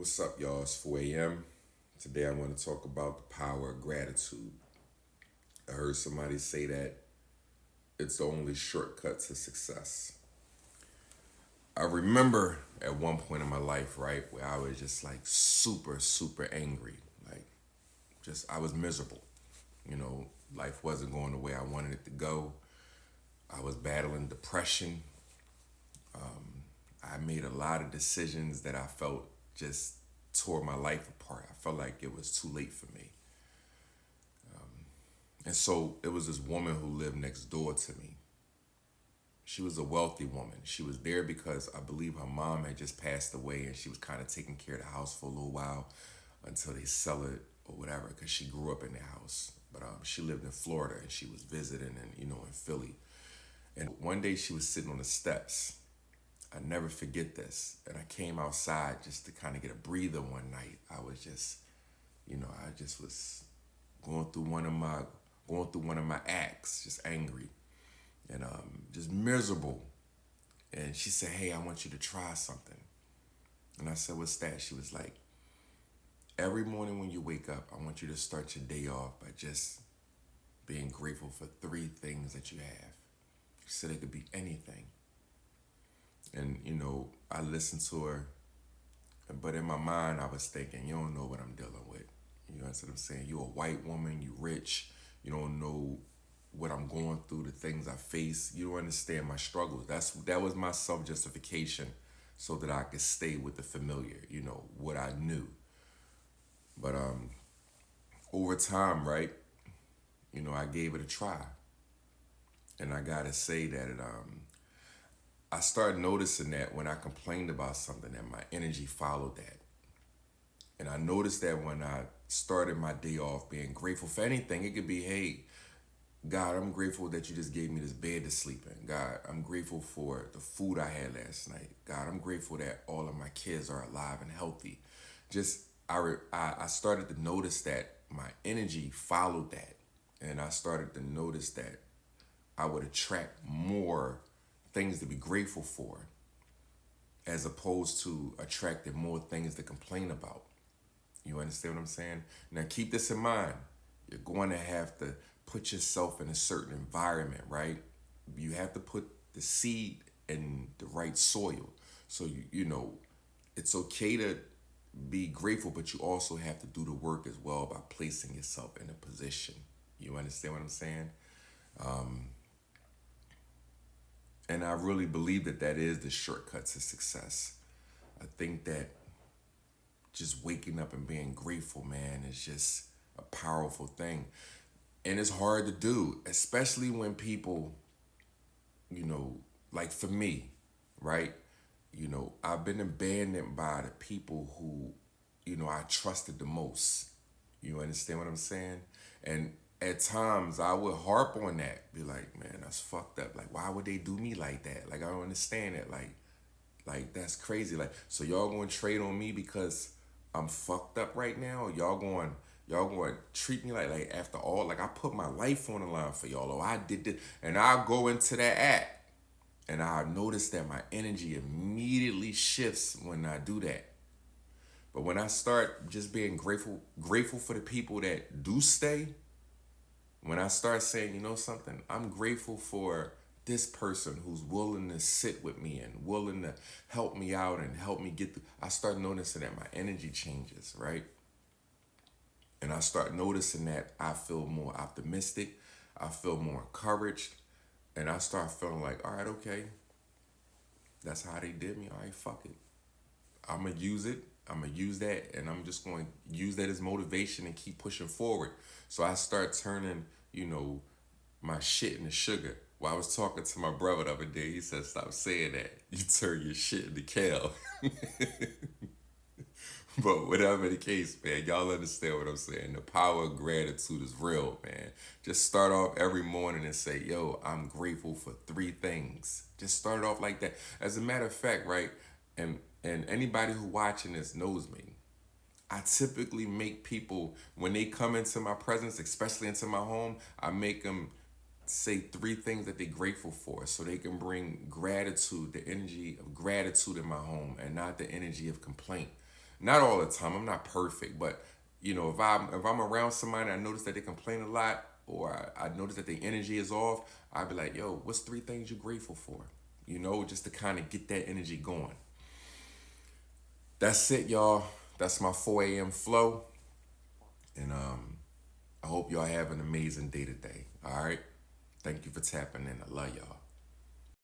What's up, y'all? It's 4 a.m. Today I want to talk about the power of gratitude. I heard somebody say that it's the only shortcut to success. I remember at one point in my life, right, where I was just like super, super angry. Like, I was miserable. You know, life wasn't going the way I wanted it to go. I was battling depression. I made a lot of decisions that I felt just tore my life apart. I felt like it was too late for me. And so it was this woman who lived next door to me. She was a wealthy woman. She was there because I believe her mom had just passed away and she was kind of taking care of the house for a little while until they sell it or whatever because she grew up in the house. But she lived in Florida and she was visiting and, in Philly. And one day she was sitting on the steps. I never forget this. And I came outside just to kind of get a breather one night. I just was going through one of my acts, just angry and just miserable. And she said, "Hey, I want you to try something." And I said, "What's that?" She was like, "Every morning when you wake up, I want you to start your day off by just being grateful for three things that you have." She said it could be anything. And, I listened to her, but in my mind, I was thinking, you don't know what I'm dealing with. You know what I'm saying? You're a white woman, you rich, you don't know what I'm going through, the things I face. You don't understand my struggles. That was my self-justification so that I could stay with the familiar, what I knew. But over time, right, I gave it a try. And I gotta say that I started noticing that when I complained about something, that my energy followed that. And I noticed that when I started my day off being grateful for anything, it could be, hey, God, I'm grateful that you just gave me this bed to sleep in. God, I'm grateful for the food I had last night. God, I'm grateful that all of my kids are alive and healthy. I started to notice that my energy followed that. And I started to notice that I would attract more things to be grateful for as opposed to attracting more things to complain about. You understand what I'm saying? Now keep this in mind. You're going to have to put yourself in a certain environment, right? You have to put the seed in the right soil. So it's okay to be grateful, but you also have to do the work as well by placing yourself in a position. You understand what I'm saying? And I really believe that that is the shortcut to success. I think that just waking up and being grateful, man, is just a powerful thing. And it's hard to do, especially when people, you know, like for me, right? I've been abandoned by the people who, I trusted the most. You understand what I'm saying? And at times I would harp on that, be like, man, that's fucked up. Like, why would they do me like that? Like, I don't understand it. Like that's crazy. Like, so y'all gonna trade on me because I'm fucked up right now? Or y'all going to treat me like after all, like I put my life on the line for y'all, or I did this, and I'll go into that act, and I notice that my energy immediately shifts when I do that. But when I start just being grateful for the people that do stay, when I start saying, you know something, I'm grateful for this person who's willing to sit with me and willing to help me out and help me get through, I start noticing that my energy changes, right? And I start noticing that I feel more optimistic, I feel more encouraged, and I start feeling like, all right, okay, that's how they did me. All right, fuck it. I'm gonna use it. I'm gonna use that, and I'm just going to use that as motivation and keep pushing forward. So I start turning, my shit into sugar. Well, I was talking to my brother the other day. He said, "Stop saying that. You turn your shit into kale." But whatever the case, man, y'all understand what I'm saying. The power of gratitude is real, man. Just start off every morning and say, yo, I'm grateful for three things. Just start it off like that. As a matter of fact, right, and anybody who watching this knows me. I typically make people, when they come into my presence, especially into my home, I make them say three things that they're grateful for so they can bring gratitude, the energy of gratitude in my home and not the energy of complaint. Not all the time. I'm not perfect, but you know, if I'm around somebody, I notice that they complain a lot, or I notice that their energy is off. I'd be like, yo, what's three things you're grateful for? You know, just to kind of get that energy going. That's it, y'all. That's my 4 a.m. flow, and I hope y'all have an amazing day today. All right. Thank you for tapping in. I love y'all.